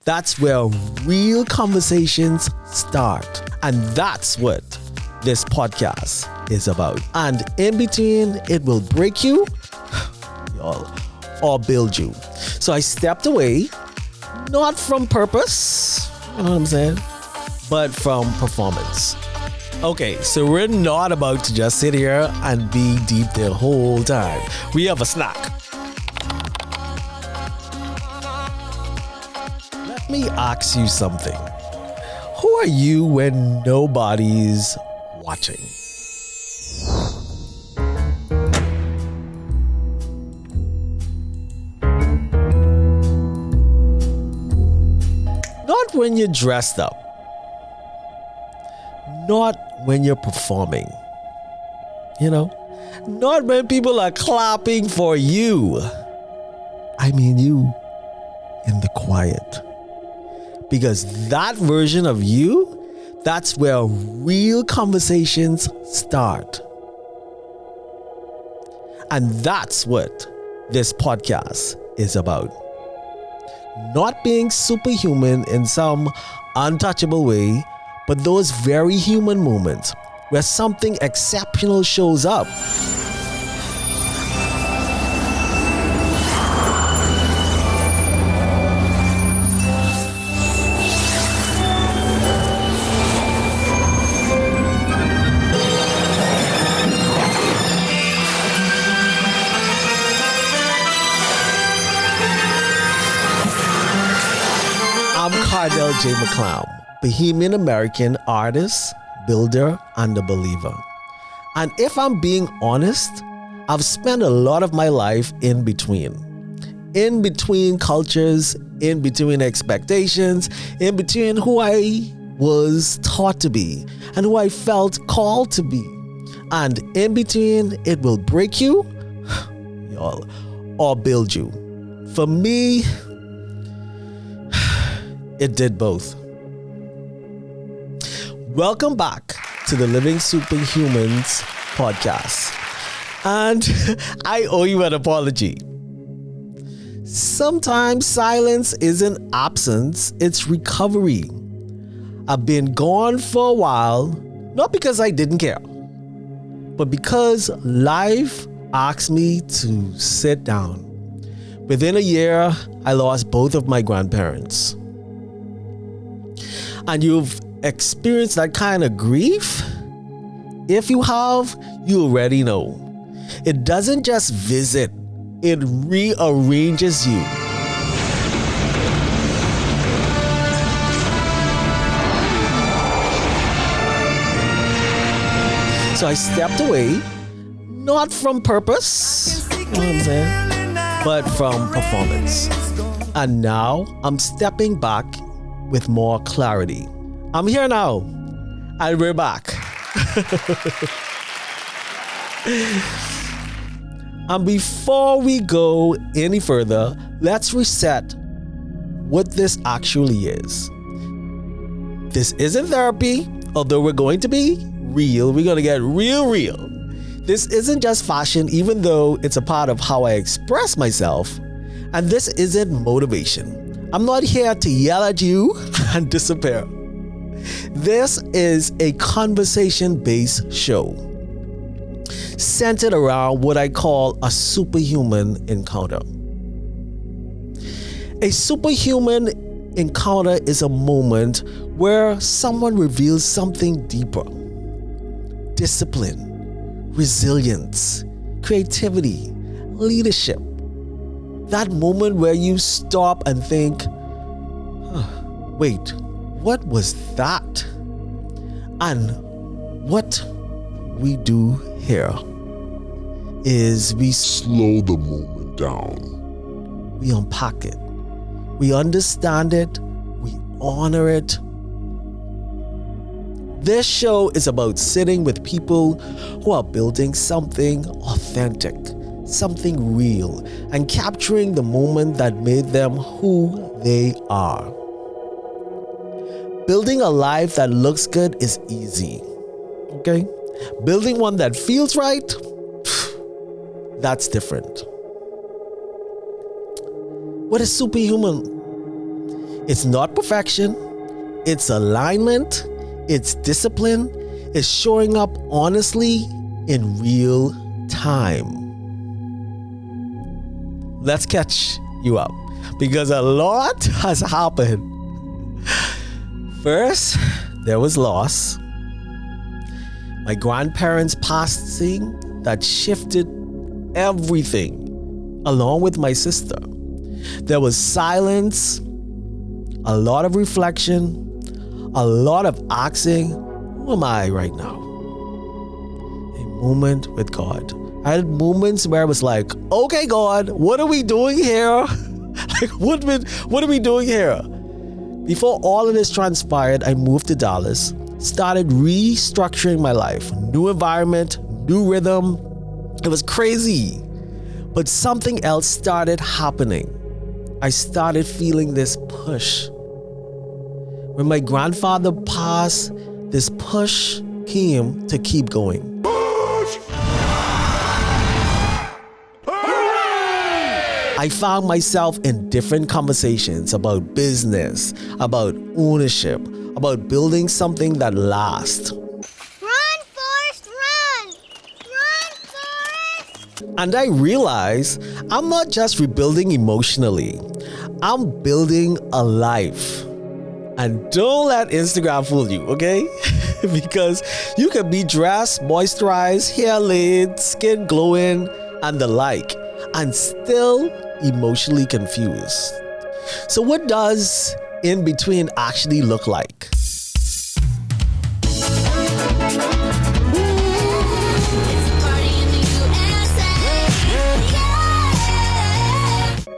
That's where real conversations start. And that's what this podcast is about. And in between, it will break you, y'all, or build you. So I stepped away, not from purpose, you know what I'm saying, but from performance. Okay, so we're not about to just sit here and be deep the whole time. We have a snack. Let me ask you something. Who are you when nobody's watching? Not when you're dressed up. Not when you're performing. You know? Not when people are clapping for you. I mean you in the quiet. Because that version of you, that's where real conversations start. And that's what this podcast is about. Not being superhuman in some untouchable way, but those very human moments where something exceptional shows up. I'm Cardell J. McClown, Bohemian American artist, builder, and a believer. And if I'm being honest, I've spent a lot of my life in between cultures, in between expectations, in between who I was taught to be and who I felt called to be. And in between, it will break you, y'all, or build you. For me, it did both. Welcome back to the Living Superhumans Podcast. And I owe you an apology. Sometimes silence isn't absence, it's recovery. I've been gone for a while, not because I didn't care, but because life asked me to sit down. Within a year, I lost both of my grandparents. And you've experienced that kind of grief? If you have, you already know. It doesn't just visit, it rearranges you. So I stepped away, not from purpose, you know what I'm saying, but from performance. And now I'm stepping back with more clarity. I'm here now, and we're back. And before we go any further, let's reset what this actually is. This isn't therapy, although we're going to be real. We're going to get real. This isn't just fashion, even though it's a part of how I express myself. And this isn't motivation. I'm not here to yell at you and disappear. This is a conversation-based show centered around what I call a superhuman encounter. A superhuman encounter is a moment where someone reveals something deeper. Discipline, resilience, creativity, leadership. That moment where you stop and think, wait, what was that? And what we do here is we slow the moment down. We unpack it. We understand it. We honor it. This show is about sitting with people who are building something authentic, something real, and capturing the moment that made them who they are. Building a life that looks good is easy, okay? Building one that feels right, that's different. What is superhuman? It's not perfection. It's alignment. It's discipline. It's showing up honestly in real time. Let's catch you up because a lot has happened. First, there was loss. My grandparents passing that shifted everything, along with my sister. There was silence, a lot of reflection, a lot of asking, who am I right now? A moment with God. I had moments where I was like, okay, God, what are we doing here? Like, what are we doing here? Before all of this transpired, I moved to Dallas, started restructuring my life. New environment, new rhythm. It was crazy. But something else started happening. I started feeling this push. When my grandfather passed, this push came to keep going. I found myself in different conversations about business, about ownership, about building something that lasts. Run, Forrest, run! Run, Forrest! And I realized I'm not just rebuilding emotionally, I'm building a life. And don't let Instagram fool you, okay? Because you can be dressed, moisturized, hair laid, skin glowing, and the like, and still emotionally confused. So what does in between actually look like?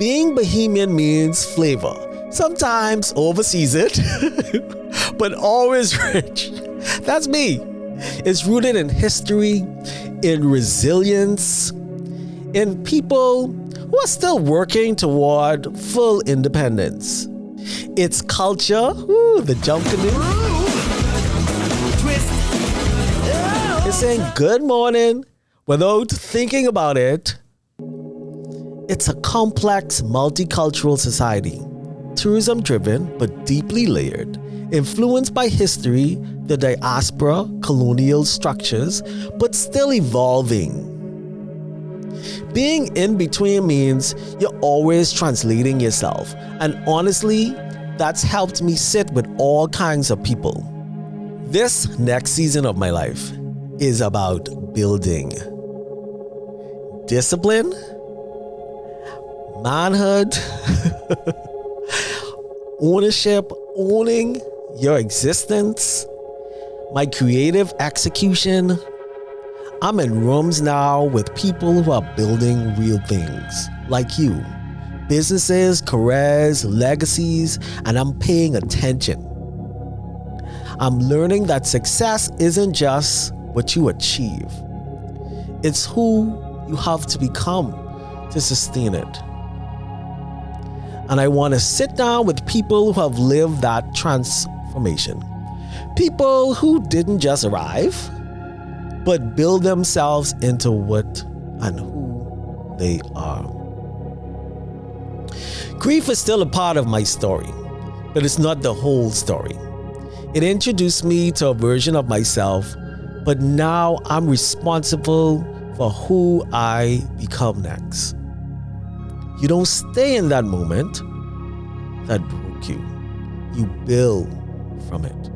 Being Bohemian means flavor. Sometimes over-seasoned, but always rich. That's me. It's rooted in history, in resilience, in people who are still working toward full independence. It's culture, the jump canoe. It's saying good morning without thinking about it. It's a complex, multicultural society. Tourism-driven, but deeply layered, influenced by history, the diaspora, colonial structures, but still evolving. Being in between means you're always translating yourself, and honestly, that's helped me sit with all kinds of people. This next season of my life is about building discipline, manhood, ownership, owning your existence, my creative execution. I'm in rooms now with people who are building real things, like you. Businesses, careers, legacies, and I'm paying attention. I'm learning that success isn't just what you achieve. It's who you have to become to sustain it. And I want to sit down with people who have lived that transformation. People who didn't just arrive, but build themselves into what and who they are. Grief is still a part of my story, but it's not the whole story. It introduced me to a version of myself, but now I'm responsible for who I become next. You don't stay in that moment that broke you. You build from it.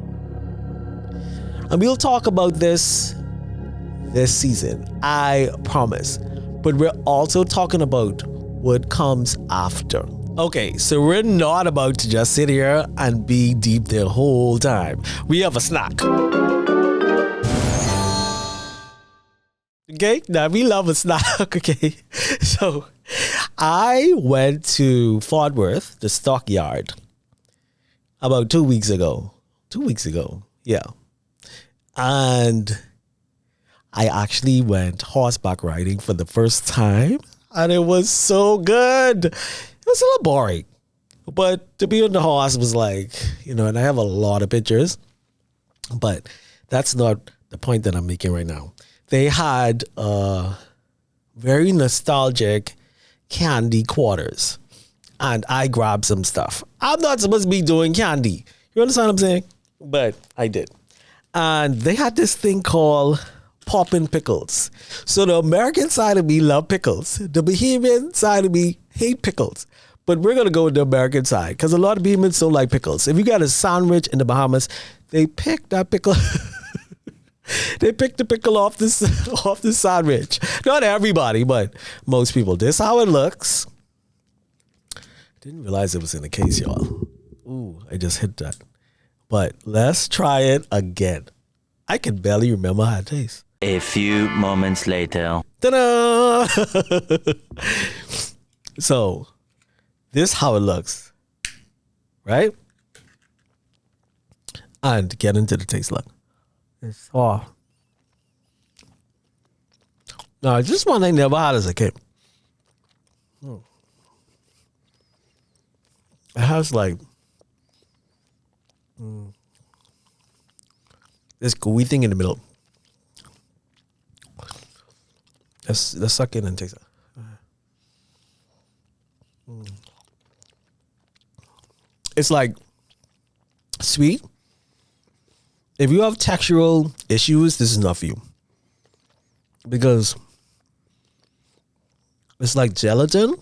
And we'll talk about this season, I promise. But we're also talking about what comes after. Okay, so we're not about to just sit here and be deep the whole time. We have a snack. Okay, now we love a snack, okay? So I went to Fort Worth, the stockyard, about 2 weeks ago. 2 weeks ago, yeah. And I actually went horseback riding for the first time, and it was so good. It was a little boring, but to be on the horse was like, and I have a lot of pictures, but that's not the point that I'm making right now. They had very nostalgic candy quarters, and I grabbed some stuff. I'm not supposed to be doing candy. You understand what I'm saying? But I did. And they had this thing called poppin' pickles. So the American side of me love pickles. The Bohemian side of me hate pickles. But we're going to go with the American side because a lot of Bohemians don't like pickles. If you got a sandwich in the Bahamas, they pick that pickle. They pick the pickle off the sandwich. Not everybody, but most people. This is how it looks. Didn't realize it was in the case, y'all. Ooh, I just hit that. But let's try it again. I can barely remember how it tastes. A few moments later. Ta-da! So, this is how it looks. Right? And get into the taste. Look. It's soft. Now, this one I never had as a kid. It has like this gooey thing in the middle. Let's suck in and taste it. It's like sweet. If you have textural issues, this is not for you. Because it's like gelatin,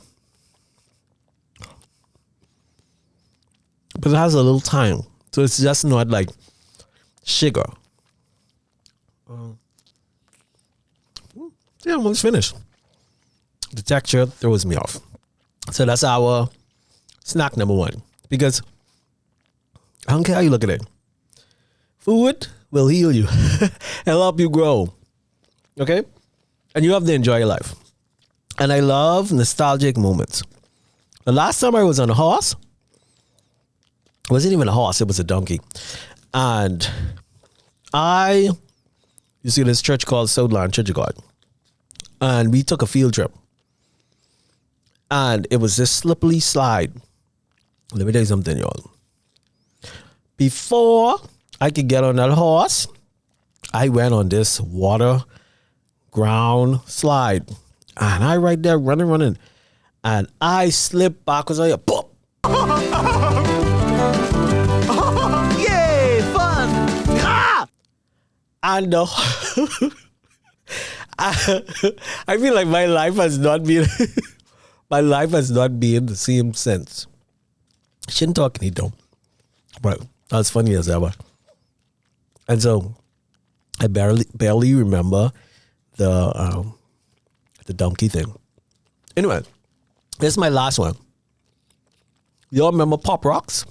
but it has a little time. So it's just not like sugar. Yeah, I'm almost finished. The texture throws me off. So that's our snack number one. Because I don't care how you look at it. Food will heal you and help you grow. Okay? And you have to enjoy your life. And I love nostalgic moments. The last time I was on a horse, it wasn't even a horse, it was a donkey. And you see this church called Southland Church of God. And we took a field trip. And it was this slippery slide. Let me tell you something, y'all. Before I could get on that horse, I went on this water ground slide. And I right there running. And I slipped backwards. I boop. Yay, fun. Ah! And I feel like my life has not been the same since. I shouldn't talk any though. But that's funny as ever. And so I barely remember the donkey thing. Anyway, this is my last one. Y'all remember Pop Rocks?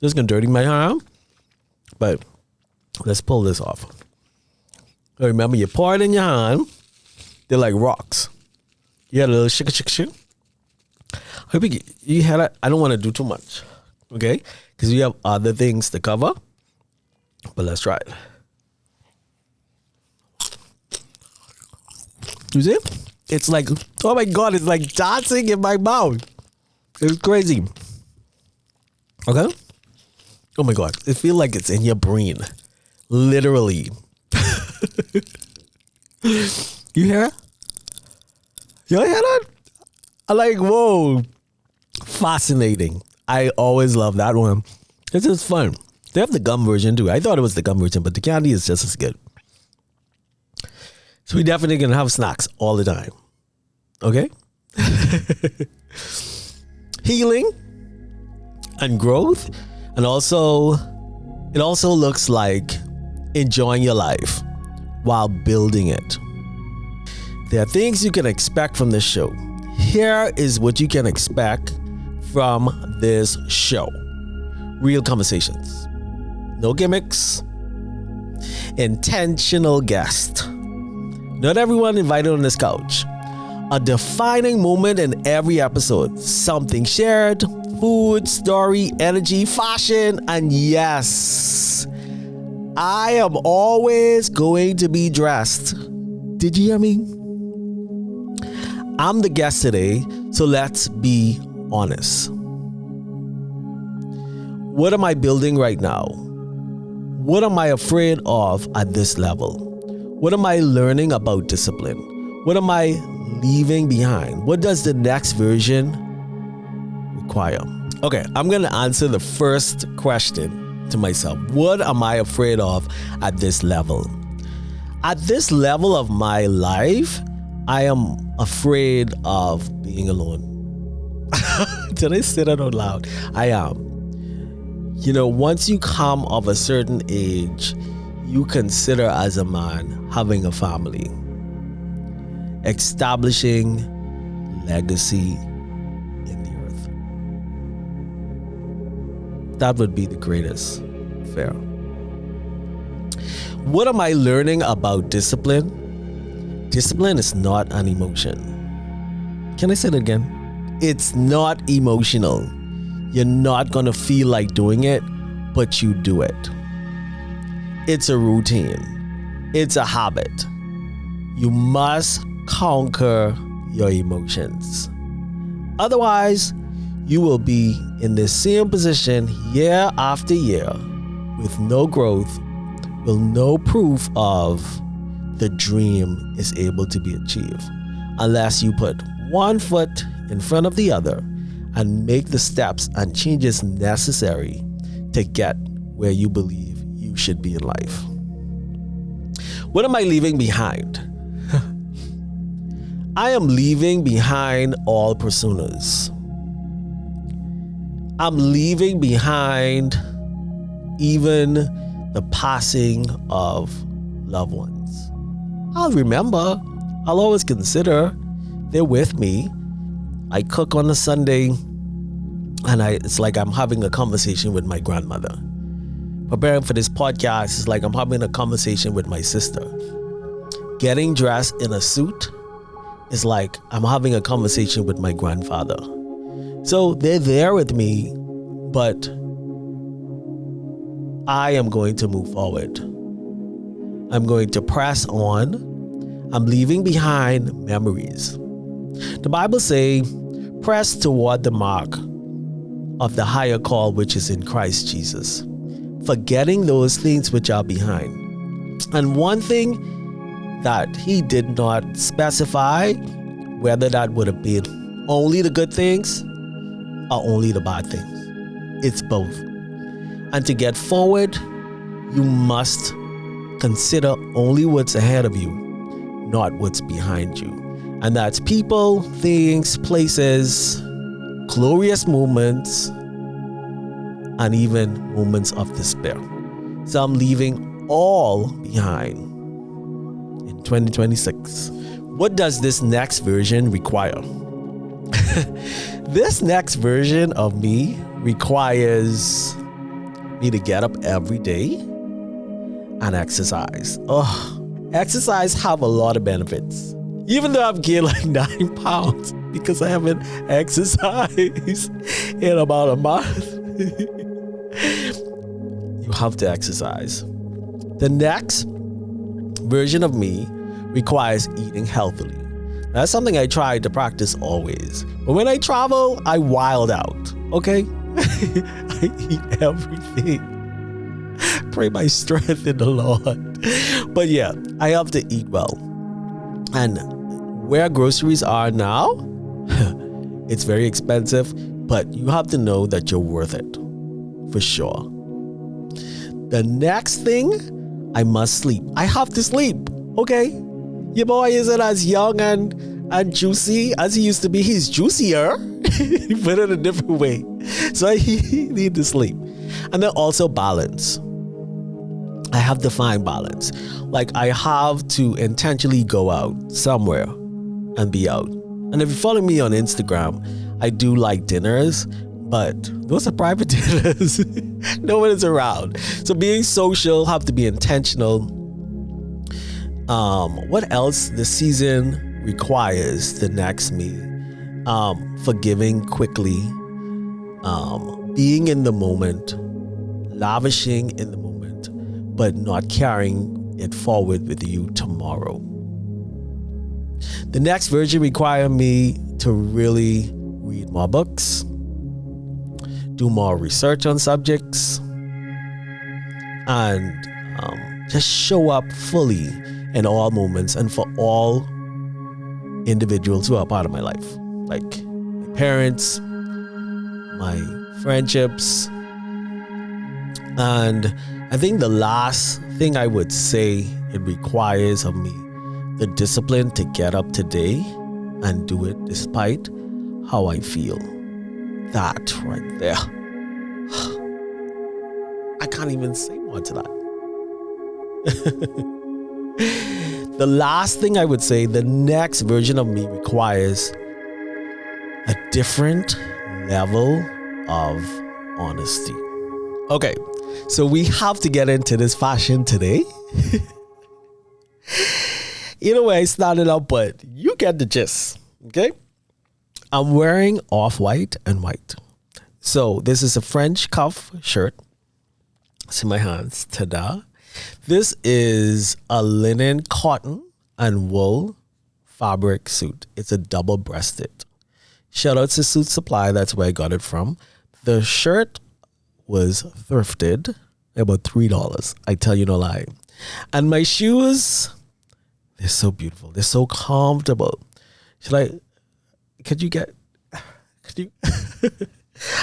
Just gonna dirty my hand. But let's pull this off. Remember, you pour it in your hand. They're like rocks. You had a little shake. I hope you had it. I don't want to do too much. Okay? Because we have other things to cover. But let's try it. You see? It's like, oh my God, it's like dancing in my mouth. It's crazy. Okay? Oh my God. It feels like it's in your brain. Literally. You hear it? You hear that? I'm like, whoa. Fascinating. I always love that one. This is fun. They have the gum version too. I thought it was the gum version, but the candy is just as good. So we definitely gonna have snacks all the time. Okay? Healing and growth. And also, it also looks like enjoying your life while building it. There are things you can expect from this show. Here is what you can expect from this show. Real conversations. No gimmicks. Intentional guest. Not everyone invited on this couch. A defining moment in every episode. Something shared. Food, story, energy, fashion, and yes, I am always going to be dressed. Did you hear me? I'm the guest today, so let's be honest. What am I building right now? What am I afraid of at this level? What am I learning about discipline? What am I leaving behind? What does the next version require? Okay, I'm going to answer the first question to myself. What am I afraid of at this level? At this level of my life, I am afraid of being alone. Did I say that out loud? I am. Once you come of a certain age, you consider as a man having a family, establishing legacy in the earth. That would be the greatest fear. What am I learning about discipline? Discipline is not an emotion. Can I say that again? It's not emotional. You're not going to feel like doing it, but you do it. It's a routine. It's a habit. You must conquer your emotions. Otherwise, you will be in the same position year after year with no growth, with no proof of the dream is able to be achieved, unless you put one foot in front of the other and make the steps and changes necessary to get where you believe you should be in life. What am I leaving behind? I am leaving behind all personas. I'm leaving behind even the passing of loved ones. I'll remember. I'll always consider they're with me. I cook on a Sunday, and it's like I'm having a conversation with my grandmother. Preparing for this podcast is like I'm having a conversation with my sister. Getting dressed in a suit is like I'm having a conversation with my grandfather. So they're there with me, but I am going to move forward. I'm going to press on. I'm leaving behind memories. The Bible says, press toward the mark of the higher call which is in Christ Jesus, forgetting those things which are behind. And one thing that he did not specify, whether that would have been only the good things or only the bad things. It's both. And to get forward, you must consider only what's ahead of you, not what's behind you. And that's people, things, places, glorious moments, and even moments of despair. So I'm leaving all behind in 2026. What does this next version require? This next version of me requires me to get up every day and exercise. Exercise have a lot of benefits. Even though I've gained like 9 pounds because I haven't exercised in about a month. You have to exercise. The next version of me requires eating healthily. That's something I try to practice always. But when I travel, I wild out, okay? I eat everything. Pray my strength in the Lord. But yeah, I have to eat well. And where groceries are now, it's very expensive, but you have to know that you're worth it, for sure. The next thing, I must sleep. I have to sleep, okay? Your boy isn't as young and juicy as he used to be. He's juicier, but in a different way. So I need to sleep. And then also balance. I have to find balance. Like I have to intentionally go out somewhere and be out. And if you follow me on Instagram, I do like dinners, but those are private dinners. No one is around. So being social, have to be intentional. What else the season requires the next me? Forgiving quickly, being in the moment, lavishing in the moment, but not carrying it forward with you tomorrow. The next version requires me to really read more books, do more research on subjects, and just show up fully in all moments and for all individuals who are part of my life, like my parents, my friendships. And I think the last thing I would say it requires of me, the discipline to get up today and do it despite how I feel. That right there. I can't even say more to that. The last thing I would say, the next version of me requires a different level of honesty. Okay, so we have to get into this fashion today. Either way I started out, but you get the gist, okay? I'm wearing off-white and white. So this is a French cuff shirt. It's in my hands. Ta-da. This is a linen, cotton, and wool fabric suit. It's a double-breasted. Shout out to Suit Supply. That's where I got it from. The shirt was thrifted about $3. I tell you no lie. And my shoes, they're so beautiful. They're so comfortable. Could you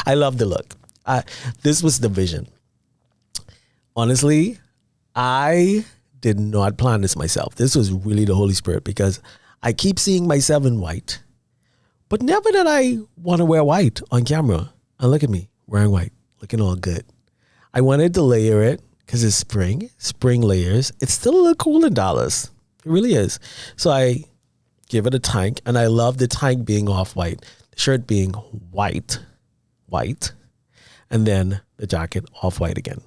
I love the look. This was the vision. Honestly, I did not plan this myself. This was really the Holy Spirit, because I keep seeing myself in white, but never did I want to wear white on camera. And look at me wearing white, looking all good. I wanted to layer it because it's spring layers. It's still a little cool in Dallas. It really is. So I give it a tank, and I love the tank being off-white, the shirt being white, and then the jacket off-white again.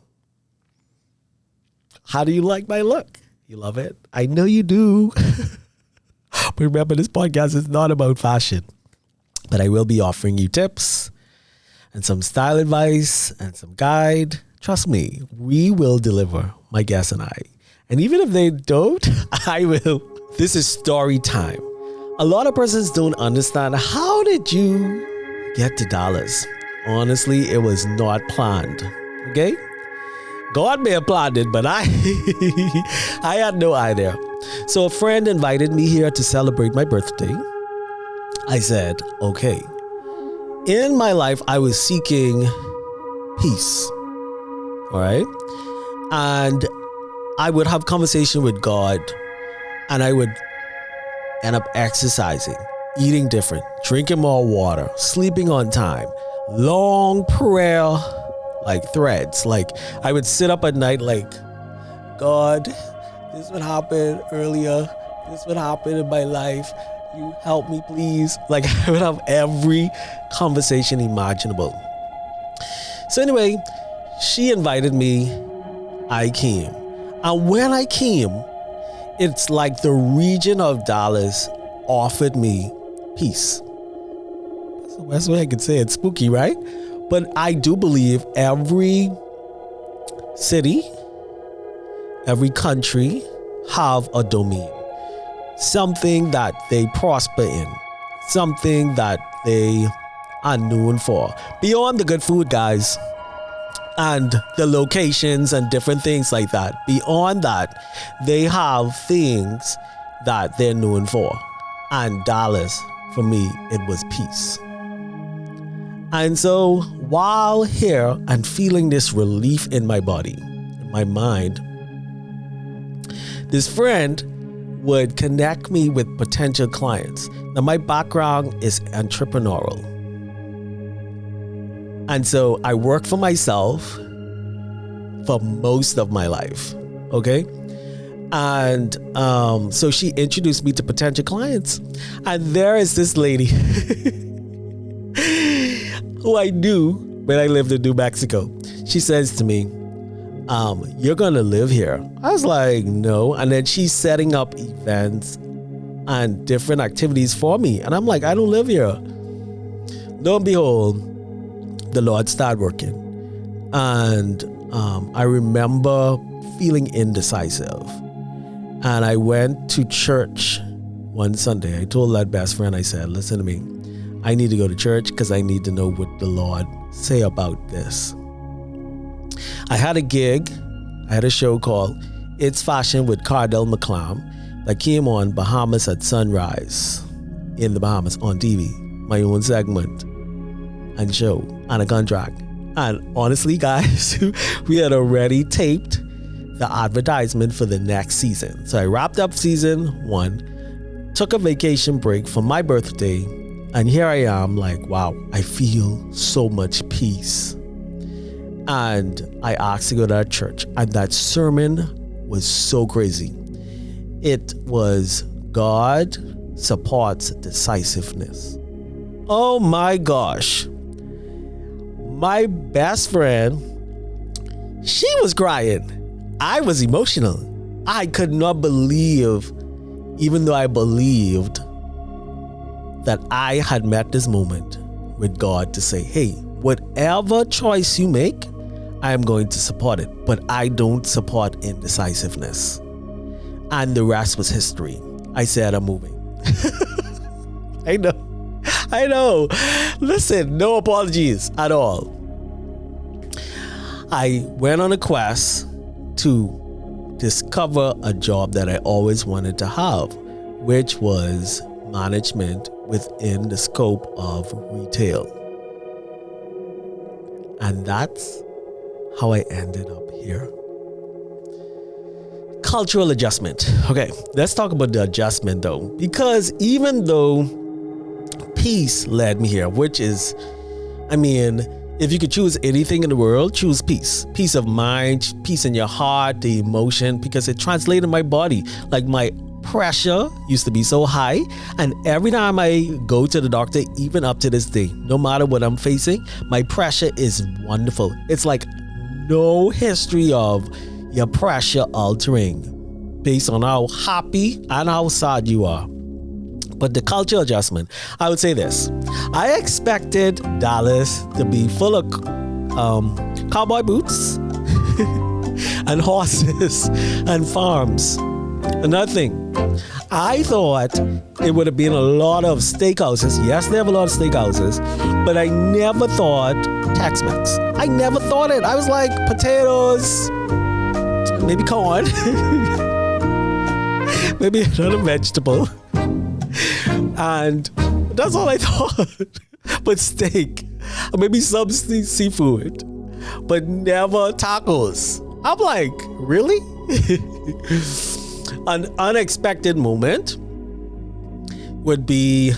How do you like my look? You love it? I know you do. But remember, this podcast is not about fashion, but I will be offering you tips and some style advice and some guide. Trust me, we will deliver, my guests and I. And even if they don't, I will. This is story time. A lot of persons don't understand, how did you get to Dallas? Honestly, it was not planned. Okay? God may have planned it, but I had no idea. So a friend invited me here to celebrate my birthday. I said, okay. In my life, I was seeking peace. All right? And I would have conversation with God, and I would end up exercising, eating different, drinking more water, sleeping on time, long prayer, like threads. Like I would sit up at night like, God, this would happen earlier. This would happen in my life. You help me, please. Like I would have every conversation imaginable. So anyway, she invited me. I came. And when I came, it's like the region of Dallas offered me peace. That's the best way I could say it. Spooky, right? But I do believe every city, every country have a domain. Something that they prosper in. Something that they are known for. Beyond the good food, guys, and the locations and different things like that. Beyond that, they have things that they're known for. And Dallas, for me, it was peace. And so while here and feeling this relief in my body, in my mind, this friend would connect me with potential clients. Now, my background is entrepreneurial. And so I work for myself for most of my life. Okay? And so she introduced me to potential clients. And there is this lady who I knew when I lived in New Mexico. She says to me, you're going to live here. I was like, no. And then she's setting up events and different activities for me. And I'm like, I don't live here. Lo and behold, the Lord started working. And I remember feeling indecisive. And I went to church one Sunday. I told that best friend, I said, listen to me. I need to go to church because I need to know what the Lord say about this. I had a gig. I had a show called It's Fashion with Cardell that came on Bahamas at sunrise in the Bahamas on TV, my own segment. and show and a contract. And honestly, guys, we had already taped the advertisement for the next season. So I wrapped up season 1, took a vacation break for my birthday, and here I am like, wow, I feel so much peace. And I asked to go to that church, and that sermon was so crazy. It was God supports decisiveness. Oh my gosh. My best friend, she was crying. I was emotional. I could not believe, even though I believed that I had met this moment with God to say, hey, whatever choice you make, I am going to support it, but I don't support indecisiveness. And the rest was history. I said, I'm moving. I know. Listen, no apologies at all. I went on a quest to discover a job that I always wanted to have, which was management within the scope of retail. And that's how I ended up here. Cultural adjustment. Okay, let's talk about the adjustment though, because even though peace led me here, which is, I mean, if you could choose anything in the world, choose peace. Peace of mind, peace in your heart, the emotion, because it translated in my body. Like my pressure used to be so high, and every time I go to the doctor, even up to this day, no matter what I'm facing, my pressure is wonderful. It's like no history of your pressure altering based on how happy and how sad you are. But the cultural adjustment, I would say this. I expected Dallas to be full of cowboy boots and horses and farms. Another thing, I thought it would have been a lot of steakhouses. Yes, they have a lot of steakhouses, but I never thought Tex-Mex. I never thought it. I was like, potatoes, maybe corn, maybe another vegetable. And that's all I thought. But steak, or maybe some seafood, but never tacos. I'm like, really? An unexpected moment would be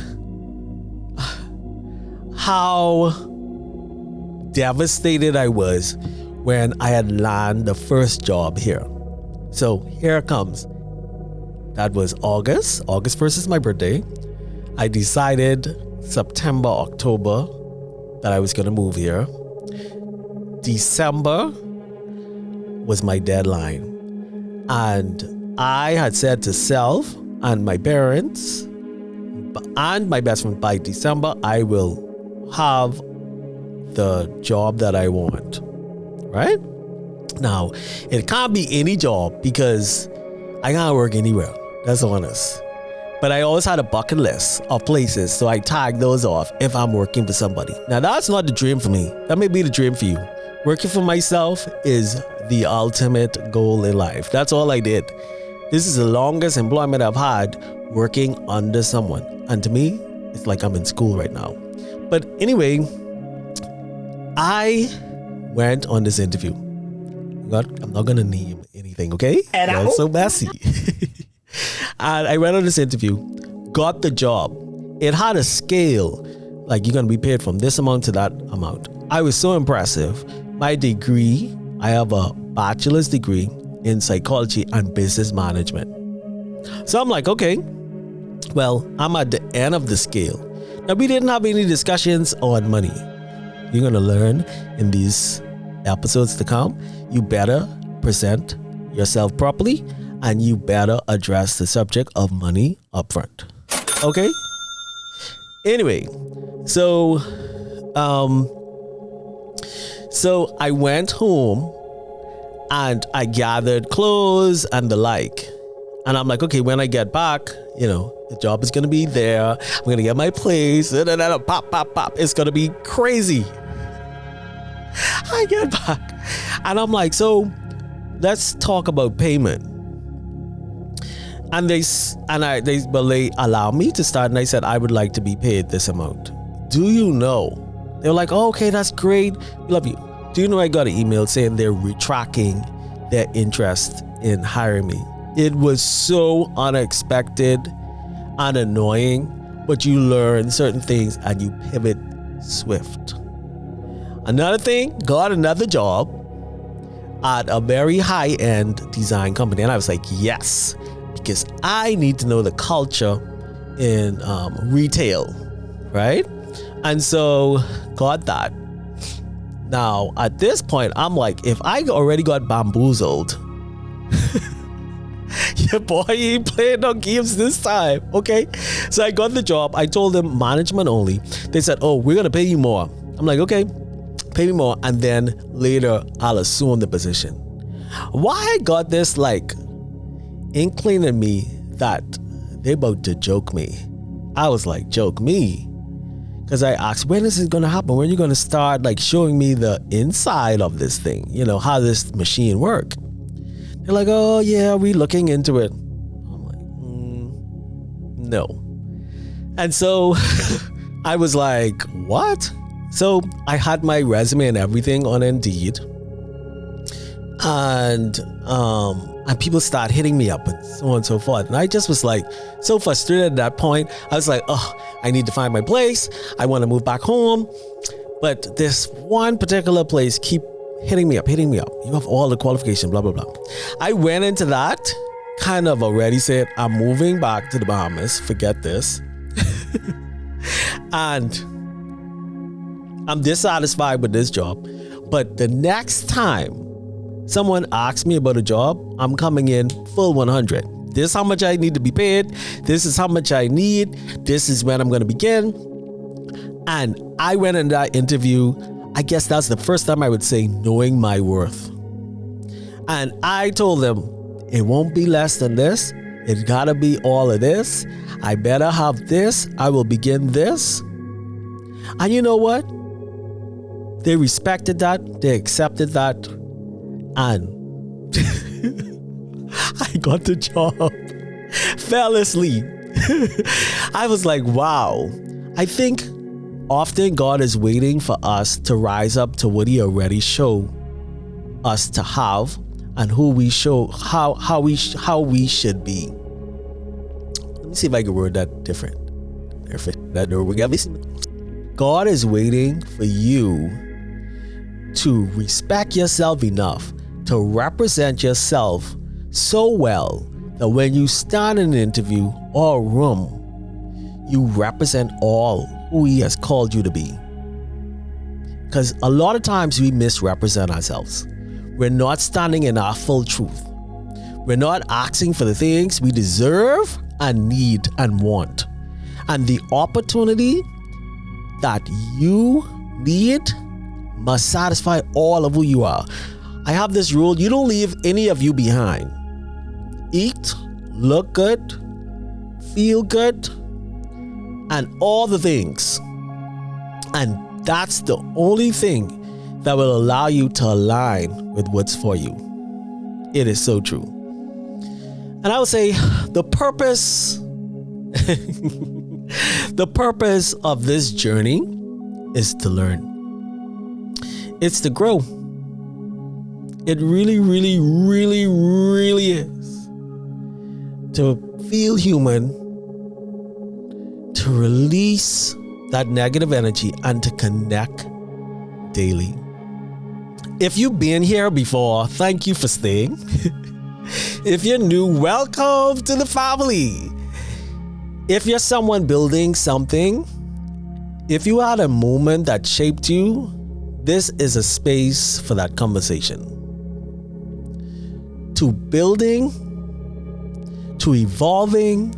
how devastated I was when I had landed the first job here. So here it comes. That was August. August 1st is my birthday. I decided September, October that I was going to move here. December was my deadline. And I had said to self and my parents and my best friend, by December, I will have the job that I want. Right? Now, it can't be any job because I can't work anywhere. That's honest. But I always had a bucket list of places, so I tagged those off if I'm working for somebody. Now, that's not the dream for me. That may be the dream for you. Working for myself is the ultimate goal in life. That's all I did. This is the longest employment I've had, working under someone. And to me, it's like I'm in school right now. But anyway, I went on this interview. I'm not going to name anything, okay? That's so messy. And I went on this interview, got the job. It had a scale, like you're going to be paid from this amount to that amount. I was so impressive. My degree, I have a bachelor's degree in psychology and business management. So I'm like, okay, well, I'm at the end of the scale. Now, we didn't have any discussions on money. You're going to learn in these episodes to come. You better present yourself properly, and you better address the subject of money up front. Okay? Anyway, so I went home and I gathered clothes and the like. And I'm like, okay, when I get back, the job is going to be there. I'm going to get my place. Pop, pop, pop. It's going to be crazy. I get back and I'm like, so let's talk about payment. And they allow me to start, and I said, I would like to be paid this amount. Do you know They were like, oh, okay, that's great. We love you. Do you know I got an email saying they're retracting their interest in hiring me? It was so unexpected and annoying, but you learn certain things and you pivot swift. Another thing, got another job at a very high-end design company. And I was like, yes, because I need to know the culture in retail, right? And so got that. Now, at this point, I'm like, if I already got bamboozled, yeah, boy, he ain't playing no games this time, okay? So I got the job. I told them management only. They said, oh, we're going to pay you more. I'm like, okay, pay me more. And then later, I'll assume the position. Why I got this, like, inkling in me that they about to joke me. I was like, joke me? Because I asked, when is it going to happen? When are you going to start, like, showing me the inside of this thing? You know, how this machine work? They're like, oh, yeah, we're looking into it. I'm like, no. And so I was like, what? So I had my resume and everything on Indeed. And people start hitting me up and so on and so forth. And I just was like so frustrated at that point. I was like, oh, I need to find my place. I want to move back home. But this one particular place keep hitting me up. You have all the qualifications, blah, blah, blah. I went into that, kind of already said, I'm moving back to the Bahamas. Forget this. And I'm dissatisfied with this job. But the next time someone asks me about a job, I'm coming in full 100. This is how much I need to be paid. This is how much I need. This is when I'm going to begin. And I went in that interview. I guess that's the first time I would say knowing my worth. And I told them, it won't be less than this. It gotta be all of this. I better have this. I will begin this. And you know what? They respected that. They accepted that. And I got the job. Fell asleep. I was like, wow. I think often God is waiting for us to rise up to what he already showed us to have and who we show how we should be. Let me see if I can word that different. God is waiting for you to respect yourself enough to represent yourself so well that when you stand in an interview or a room, you represent all who he has called you to be. Because a lot of times we misrepresent ourselves. We're not standing in our full truth. We're not asking for the things we deserve and need and want. And the opportunity that you need must satisfy all of who you are. I have this rule: you don't leave any of you behind. Eat, look good, feel good, and all the things. And that's the only thing that will allow you to align with what's for you. It is so true. And I would say the purpose of this journey is to learn. It's to grow. It really, really, really, really is. To feel human, to release that negative energy, and to connect daily. If you've been here before, thank you for staying. If you're new, welcome to the family. If you're someone building something, if you had a moment that shaped you, this is a space for that conversation. To building, to evolving,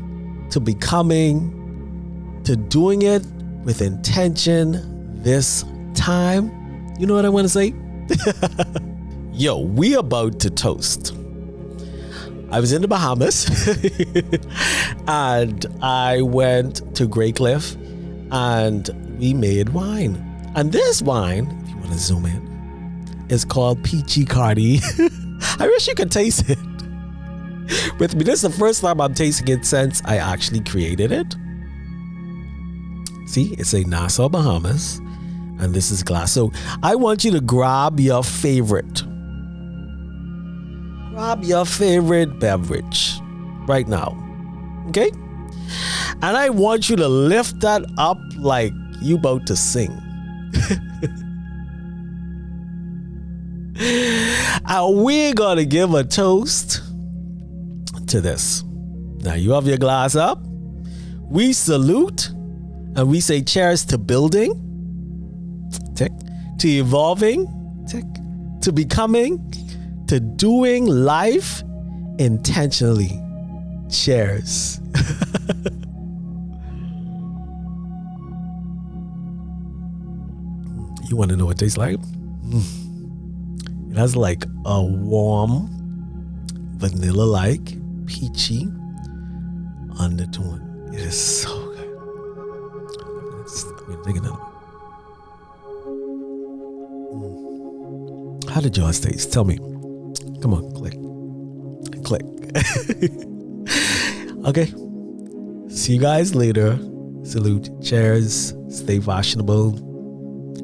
to becoming, to doing it with intention this time. You know what I want to say? Yo, we about to toast. I was in the Bahamas and I went to Grey Cliff and we made wine. And this wine, if you want to zoom in, is called Peachy Cardi. I wish you could taste it with me. This is the first time I'm tasting it since I actually created it. See, it's a Nassau, Bahamas. And this is glass. So I want you to grab your favorite. Grab your favorite beverage right now. Okay? And I want you to lift that up like you about to sing. And we're going to give a toast to this. Now you have your glass up. We salute and we say cheers to building. Tick. To evolving. Tick. To becoming. To doing life intentionally. Cheers. You want to know what it tastes like? It has like a warm, vanilla-like, peachy undertone. It is so good. I'm gonna take another one. How did yours taste? Tell me. Come on, click. Okay. See you guys later. Salute. Cheers. Stay fashionable.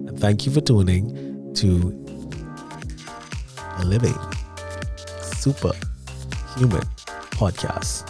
And thank you for tuning to Living Superhuman Podcast.